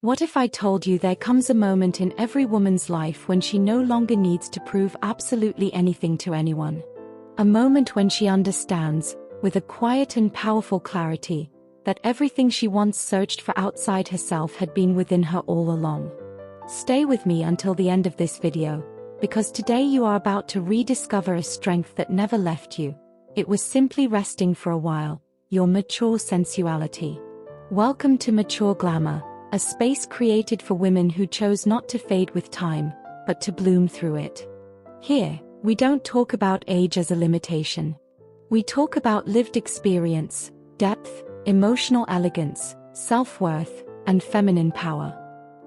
What if I told you there comes a moment in every woman's life when she no longer needs to prove absolutely anything to anyone? A moment when she understands, with a quiet and powerful clarity, that everything she once searched for outside herself had been within her all along. Stay with me until the end of this video, because today you are about to rediscover a strength that never left you. It was simply resting for a while, your mature sensuality. Welcome to Mature Glamour, a space created for women who chose not to fade with time, but to bloom through it. Here, we don't talk about age as a limitation. We talk about lived experience, depth, emotional elegance, self-worth, and feminine power.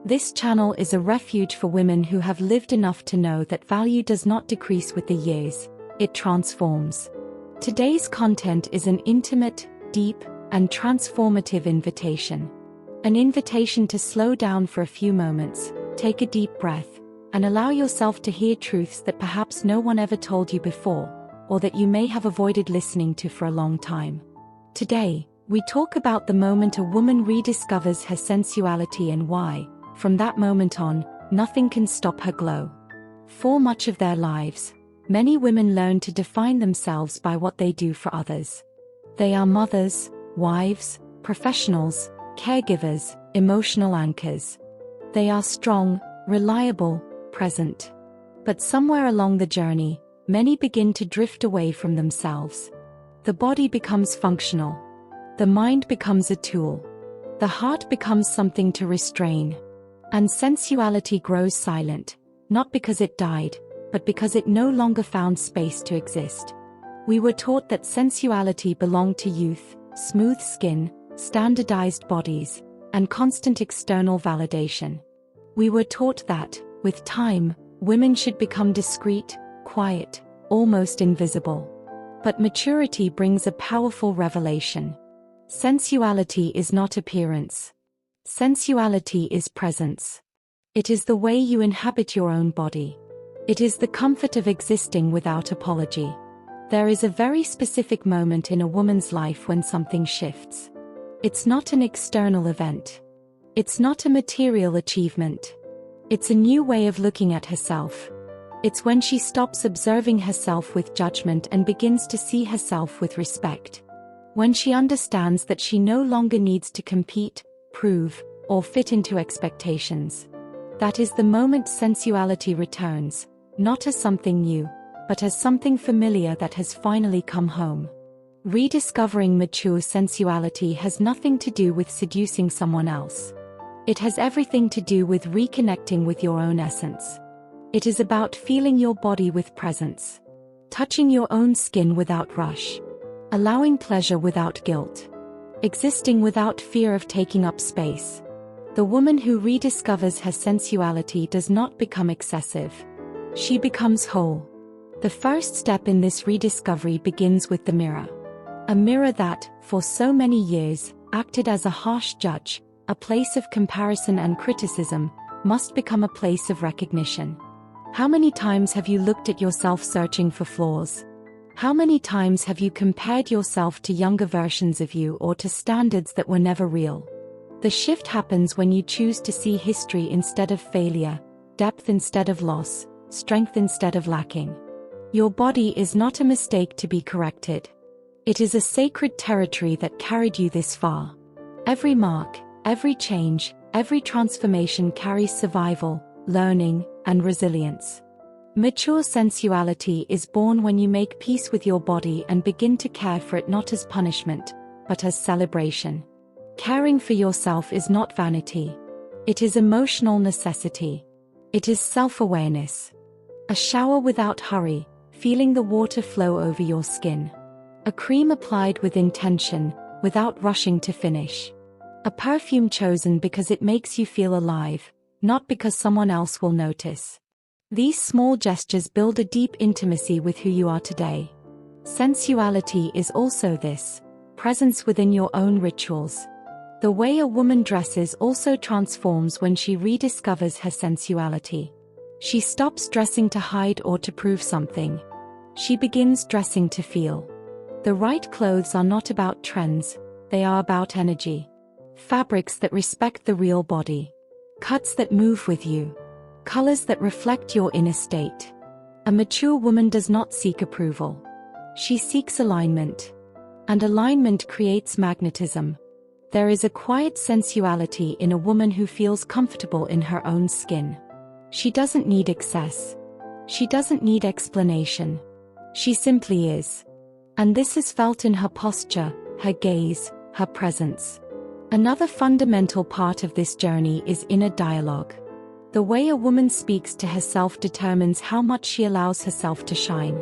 This channel is a refuge for women who have lived enough to know that value does not decrease with the years, it transforms. Today's content is an intimate, deep, and transformative invitation. An invitation to slow down for a few moments, take a deep breath, and allow yourself to hear truths that perhaps no one ever told you before, or that you may have avoided listening to for a long time. Today, we talk about the moment a woman rediscovers her sensuality and why, from that moment on, nothing can stop her glow. For much of their lives, many women learn to define themselves by what they do for others. They are mothers, wives, professionals, caregivers, emotional anchors. They are strong, reliable, present. But somewhere along the journey, many begin to drift away from themselves. The body becomes functional. The mind becomes a tool. The heart becomes something to restrain. And sensuality grows silent, not because it died, but because it no longer found space to exist. We were taught that sensuality belonged to youth, smooth skin, standardized bodies, and constant external validation. We were taught that, with time, women should become discreet, quiet, almost invisible. But maturity brings a powerful revelation. Sensuality is not appearance. Sensuality is presence. It is the way you inhabit your own body. It is the comfort of existing without apology. There is a very specific moment in a woman's life when something shifts. It's not an external event. It's not a material achievement. It's a new way of looking at herself. It's when she stops observing herself with judgment and begins to see herself with respect. When she understands that she no longer needs to compete, prove, or fit into expectations. That is the moment sensuality returns, not as something new, but as something familiar that has finally come home. Rediscovering mature sensuality has nothing to do with seducing someone else. It has everything to do with reconnecting with your own essence. It is about feeling your body with presence, touching your own skin without rush, allowing pleasure without guilt, existing without fear of taking up space. The woman who rediscovers her sensuality does not become excessive. She becomes whole. The first step in this rediscovery begins with the mirror. A mirror that, for so many years, acted as a harsh judge, a place of comparison and criticism, must become a place of recognition. How many times have you looked at yourself searching for flaws? How many times have you compared yourself to younger versions of you or to standards that were never real? The shift happens when you choose to see history instead of failure, depth instead of loss, strength instead of lacking. Your body is not a mistake to be corrected. It is a sacred territory that carried you this far. Every mark, every change, every transformation carries survival, learning, and resilience. Mature sensuality is born when you make peace with your body and begin to care for it not as punishment, but as celebration. Caring for yourself is not vanity. It is emotional necessity. It is self-awareness. A shower without hurry, feeling the water flow over your skin. A cream applied with intention, without rushing to finish. A perfume chosen because it makes you feel alive, not because someone else will notice. These small gestures build a deep intimacy with who you are today. Sensuality is also this, presence within your own rituals. The way a woman dresses also transforms when she rediscovers her sensuality. She stops dressing to hide or to prove something. She begins dressing to feel. The right clothes are not about trends, they are about energy. Fabrics that respect the real body. cuts that move with you, colors that reflect your inner state. A mature woman does not seek approval. She seeks alignment. And alignment creates magnetism. There is a quiet sensuality in a woman who feels comfortable in her own skin. She doesn't need excess. She doesn't need explanation. She simply is. And this is felt in her posture, her gaze, her presence. Another fundamental part of this journey is inner dialogue. The way a woman speaks to herself determines how much she allows herself to shine.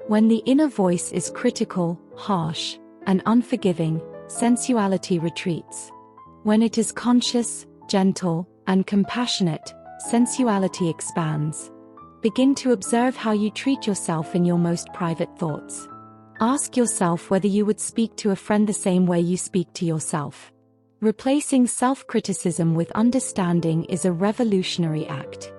When the inner voice is critical, harsh, and unforgiving, sensuality retreats. When it is conscious, gentle, and compassionate, sensuality expands. Begin to observe how you treat yourself in your most private thoughts. Ask yourself whether you would speak to a friend the same way you speak to yourself. Replacing self-criticism with understanding is a revolutionary act.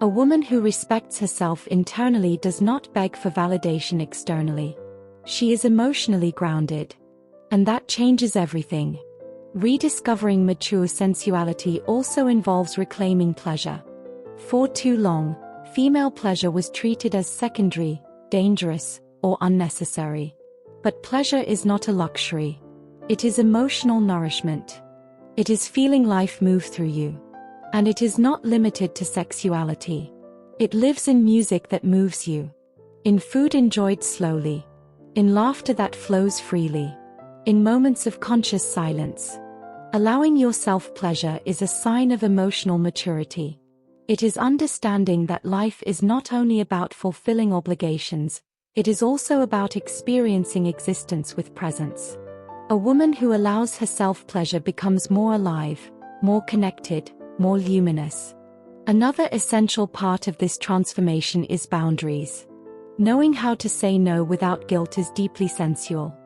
A woman who respects herself internally does not beg for validation externally. She is emotionally grounded. And that changes everything. Rediscovering mature sensuality also involves reclaiming pleasure. For too long, female pleasure was treated as secondary, dangerous, or unnecessary. But pleasure is not a luxury. It is emotional nourishment. It is feeling life move through you. And it is not limited to sexuality. It lives in music that moves you. In food enjoyed slowly. In laughter that flows freely. In moments of conscious silence. Allowing yourself pleasure is a sign of emotional maturity. It is understanding that life is not only about fulfilling obligations, it is also about experiencing existence with presence. A woman who allows herself pleasure becomes more alive, more connected, more luminous. Another essential part of this transformation is boundaries. Knowing how to say no without guilt is deeply sensual.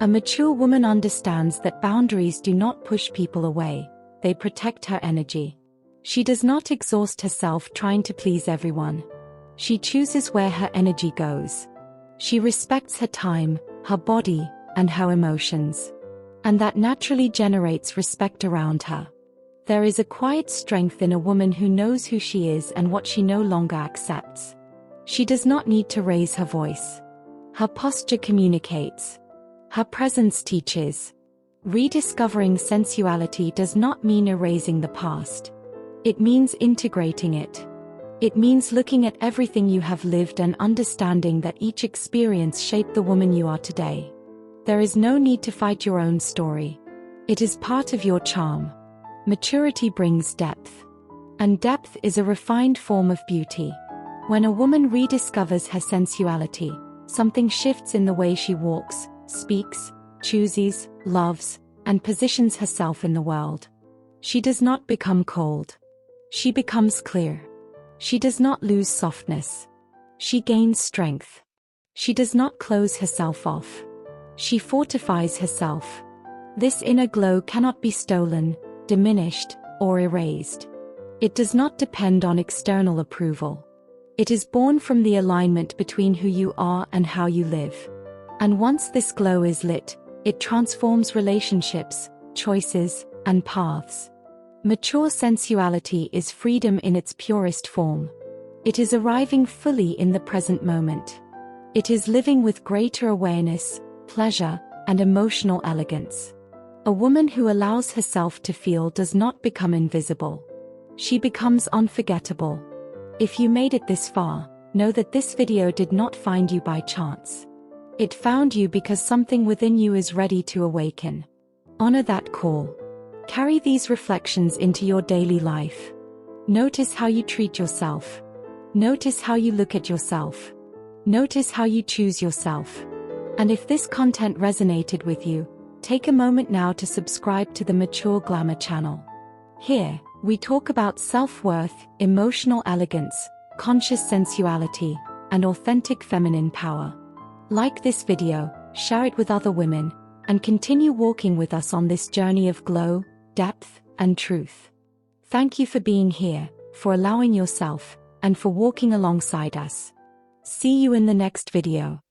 A mature woman understands that boundaries do not push people away, they protect her energy. She does not exhaust herself trying to please everyone. She chooses where her energy goes. She respects her time, her body, and her emotions. And that naturally generates respect around her. There is a quiet strength in a woman who knows who she is and what she no longer accepts. She does not need to raise her voice. Her posture communicates. Her presence teaches. Rediscovering sensuality does not mean erasing the past. It means integrating it. It means looking at everything you have lived and understanding that each experience shaped the woman you are today. There is no need to fight your own story. It is part of your charm. Maturity brings depth. And depth is a refined form of beauty. When a woman rediscovers her sensuality, something shifts in the way she walks, speaks, chooses, loves, and positions herself in the world. She does not become cold. She becomes clear. She does not lose softness. She gains strength. She does not close herself off. She fortifies herself. This inner glow cannot be stolen, diminished, or erased. It does not depend on external approval. It is born from the alignment between who you are and how you live. And once this glow is lit, it transforms relationships, choices, and paths. Mature sensuality is freedom in its purest form. It is arriving fully in the present moment. It is living with greater awareness, pleasure, and emotional elegance. A woman who allows herself to feel does not become invisible. She becomes unforgettable. If you made it this far, know that this video did not find you by chance. It found you because something within you is ready to awaken. Honor that call. Carry these reflections into your daily life. Notice how you treat yourself. Notice how you look at yourself. Notice how you choose yourself. And if this content resonated with you, take a moment now to subscribe to the Mature Glamour channel. Here, we talk about self-worth, emotional elegance, conscious sensuality, and authentic feminine power. Like this video, share it with other women, and continue walking with us on this journey of glow, depth, and truth. Thank you for being here, for allowing yourself, and for walking alongside us. See you in the next video.